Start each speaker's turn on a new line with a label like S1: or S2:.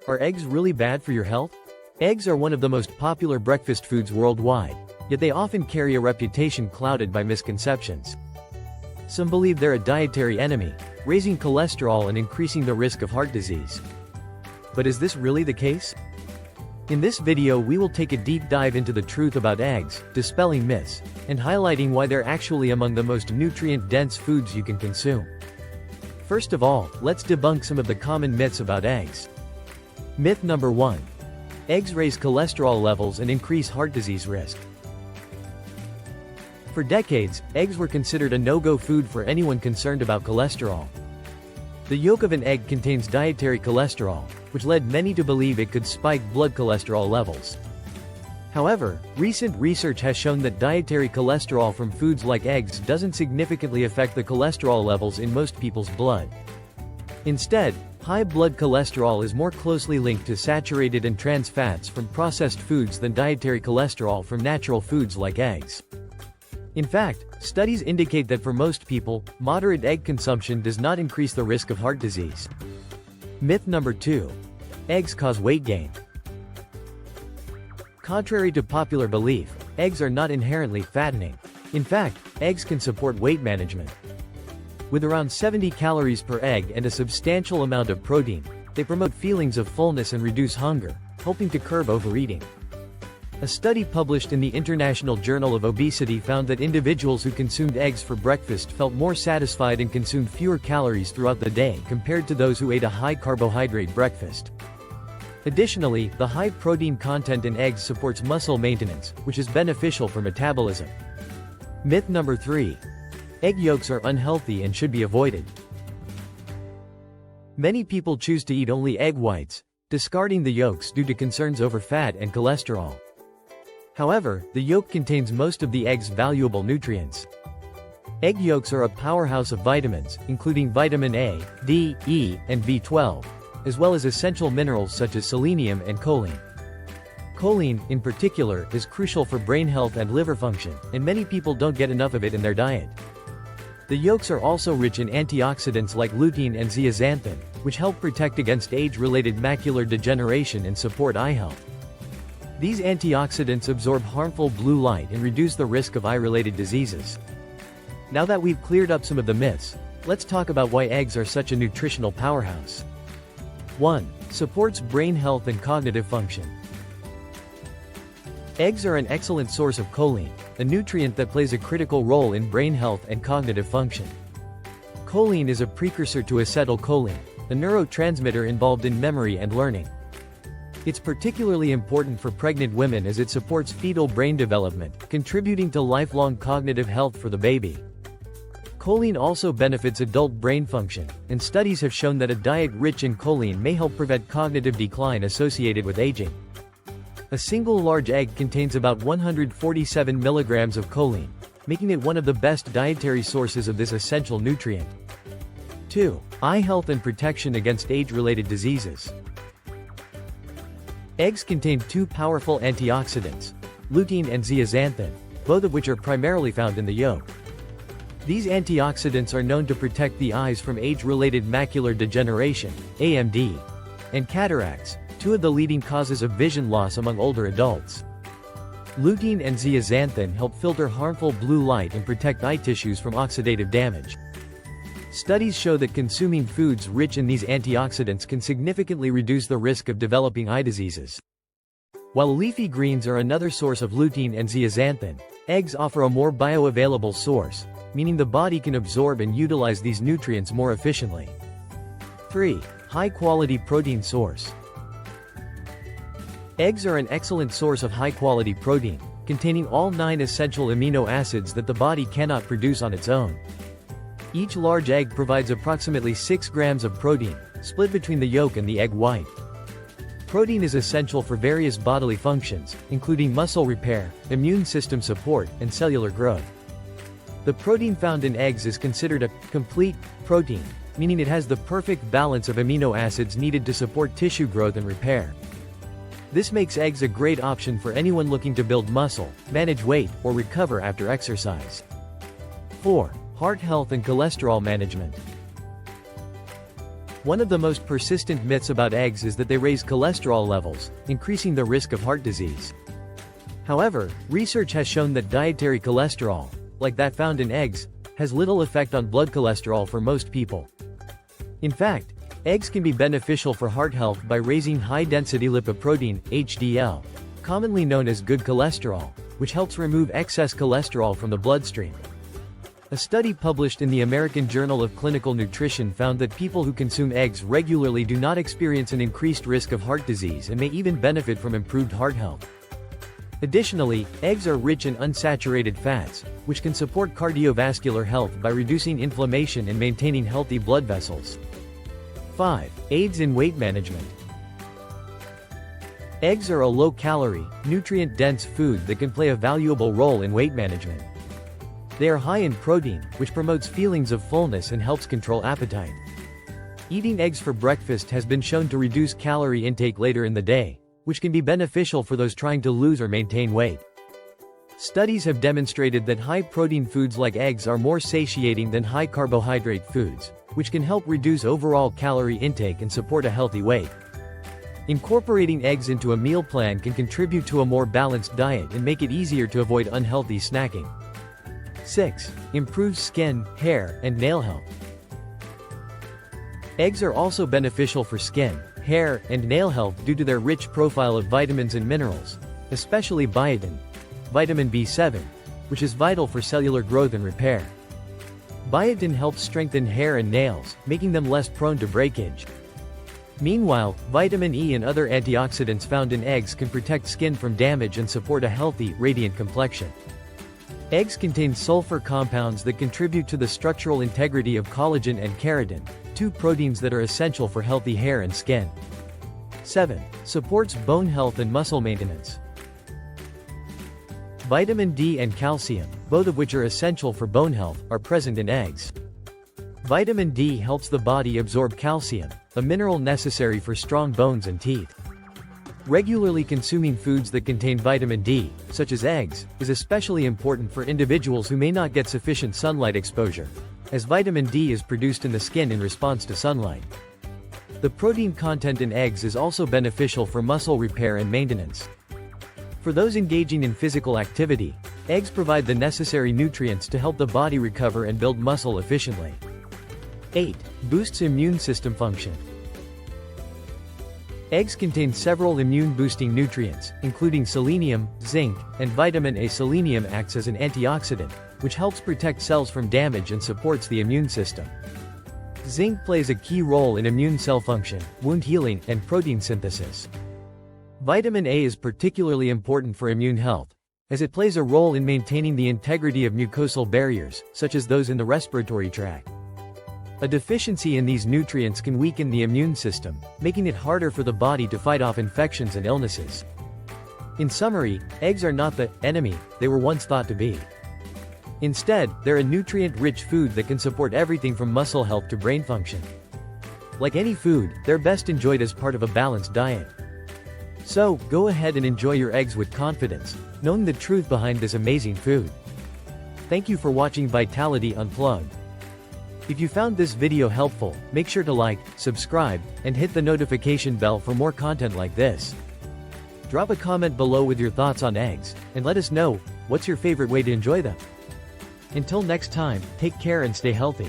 S1: Are eggs really bad for your health? Eggs are one of the most popular breakfast foods worldwide, yet they often carry a reputation clouded by misconceptions. Some believe they're a dietary enemy, raising cholesterol and increasing the risk of heart disease. But is this really the case? In this video we will take a deep dive into the truth about eggs, dispelling myths, and highlighting why they're actually among the most nutrient-dense foods you can consume. First of all, let's debunk some of the common myths about eggs. Myth number 1. Eggs raise cholesterol levels and increase heart disease risk. For decades, eggs were considered a no-go food for anyone concerned about cholesterol. The yolk of an egg contains dietary cholesterol, which led many to believe it could spike blood cholesterol levels. However, recent research has shown that dietary cholesterol from foods like eggs doesn't significantly affect the cholesterol levels in most people's blood. Instead, high blood cholesterol is more closely linked to saturated and trans fats from processed foods than dietary cholesterol from natural foods like eggs. In fact, studies indicate that for most people, moderate egg consumption does not increase the risk of heart disease. Myth number 2. Eggs cause weight gain. Contrary to popular belief, eggs are not inherently fattening. In fact, eggs can support weight management. With around 70 calories per egg and a substantial amount of protein, they promote feelings of fullness and reduce hunger, helping to curb overeating. A study published in the International Journal of Obesity found that individuals who consumed eggs for breakfast felt more satisfied and consumed fewer calories throughout the day compared to those who ate a high-carbohydrate breakfast. Additionally, the high protein content in eggs supports muscle maintenance, which is beneficial for metabolism. Myth number 3. Egg yolks are unhealthy and should be avoided. Many people choose to eat only egg whites, discarding the yolks due to concerns over fat and cholesterol. However, the yolk contains most of the egg's valuable nutrients. Egg yolks are a powerhouse of vitamins, including vitamin A, D, E, and B12, as well as essential minerals such as selenium and choline. Choline, in particular, is crucial for brain health and liver function, and many people don't get enough of it in their diet. The yolks are also rich in antioxidants like lutein and zeaxanthin, which help protect against age-related macular degeneration and support eye health. These antioxidants absorb harmful blue light and reduce the risk of eye-related diseases. Now that we've cleared up some of the myths, let's talk about why eggs are such a nutritional powerhouse. 1. Supports brain health and cognitive function. Eggs are an excellent source of choline, a nutrient that plays a critical role in brain health and cognitive function. Choline is a precursor to acetylcholine, a neurotransmitter involved in memory and learning. It's particularly important for pregnant women as it supports fetal brain development, contributing to lifelong cognitive health for the baby. Choline also benefits adult brain function, and studies have shown that a diet rich in choline may help prevent cognitive decline associated with aging. A single large egg contains about 147 milligrams of choline, making it one of the best dietary sources of this essential nutrient. 2. Eye health and protection against age-related diseases. Eggs contain two powerful antioxidants, lutein and zeaxanthin, both of which are primarily found in the yolk. These antioxidants are known to protect the eyes from age-related macular degeneration, AMD, and cataracts, two of the leading causes of vision loss among older adults. Lutein and zeaxanthin help filter harmful blue light and protect eye tissues from oxidative damage. Studies show that consuming foods rich in these antioxidants can significantly reduce the risk of developing eye diseases. While leafy greens are another source of lutein and zeaxanthin, eggs offer a more bioavailable source, meaning the body can absorb and utilize these nutrients more efficiently. 3. High-quality protein source. Eggs are an excellent source of high-quality protein, containing all 9 essential amino acids that the body cannot produce on its own. Each large egg provides approximately 6 grams of protein, split between the yolk and the egg white. Protein is essential for various bodily functions, including muscle repair, immune system support, and cellular growth. The protein found in eggs is considered a complete protein, meaning it has the perfect balance of amino acids needed to support tissue growth and repair. This makes eggs a great option for anyone looking to build muscle, manage weight, or recover after exercise. 4. Heart health and cholesterol management. One of the most persistent myths about eggs is that they raise cholesterol levels, increasing the risk of heart disease. However, research has shown that dietary cholesterol, like that found in eggs, has little effect on blood cholesterol for most people. In fact, eggs can be beneficial for heart health by raising high-density lipoprotein, HDL, commonly known as good cholesterol, which helps remove excess cholesterol from the bloodstream. A study published in the American Journal of Clinical Nutrition found that people who consume eggs regularly do not experience an increased risk of heart disease and may even benefit from improved heart health. Additionally, eggs are rich in unsaturated fats, which can support cardiovascular health by reducing inflammation and maintaining healthy blood vessels. 5. Aids in weight management. Eggs are a low-calorie, nutrient-dense food that can play a valuable role in weight management. They are high in protein, which promotes feelings of fullness and helps control appetite. Eating eggs for breakfast has been shown to reduce calorie intake later in the day, which can be beneficial for those trying to lose or maintain weight. Studies have demonstrated that high-protein foods like eggs are more satiating than high-carbohydrate foods, which can help reduce overall calorie intake and support a healthy weight. Incorporating eggs into a meal plan can contribute to a more balanced diet and make it easier to avoid unhealthy snacking. 6. Improves skin, hair, and nail health. Eggs are also beneficial for skin, hair, and nail health due to their rich profile of vitamins and minerals, especially biotin, vitamin B7, which is vital for cellular growth and repair. Biotin helps strengthen hair and nails, making them less prone to breakage. Meanwhile, vitamin E and other antioxidants found in eggs can protect skin from damage and support a healthy, radiant complexion. Eggs contain sulfur compounds that contribute to the structural integrity of collagen and keratin, two proteins that are essential for healthy hair and skin. 7. Supports bone health and muscle maintenance. Vitamin D and calcium, both of which are essential for bone health, are present in eggs. Vitamin D helps the body absorb calcium, a mineral necessary for strong bones and teeth. Regularly consuming foods that contain vitamin D, such as eggs, is especially important for individuals who may not get sufficient sunlight exposure, as vitamin D is produced in the skin in response to sunlight. The protein content in eggs is also beneficial for muscle repair and maintenance. For those engaging in physical activity, eggs provide the necessary nutrients to help the body recover and build muscle efficiently. 8. Boosts immune system function. Eggs contain several immune-boosting nutrients, including selenium, zinc, and vitamin A. Selenium acts as an antioxidant, which helps protect cells from damage and supports the immune system. Zinc plays a key role in immune cell function, wound healing, and protein synthesis. Vitamin A is particularly important for immune health, as it plays a role in maintaining the integrity of mucosal barriers, such as those in the respiratory tract. A deficiency in these nutrients can weaken the immune system, making it harder for the body to fight off infections and illnesses. In summary, eggs are not the enemy they were once thought to be. Instead, they're a nutrient-rich food that can support everything from muscle health to brain function. Like any food, they're best enjoyed as part of a balanced diet. So, go ahead and enjoy your eggs with confidence, knowing the truth behind this amazing food. Thank you for watching Vitality Unplugged. If you found this video helpful, make sure to like, subscribe, and hit the notification bell for more content like this. Drop a comment below with your thoughts on eggs, and let us know, what's your favorite way to enjoy them? Until next time, take care and stay healthy.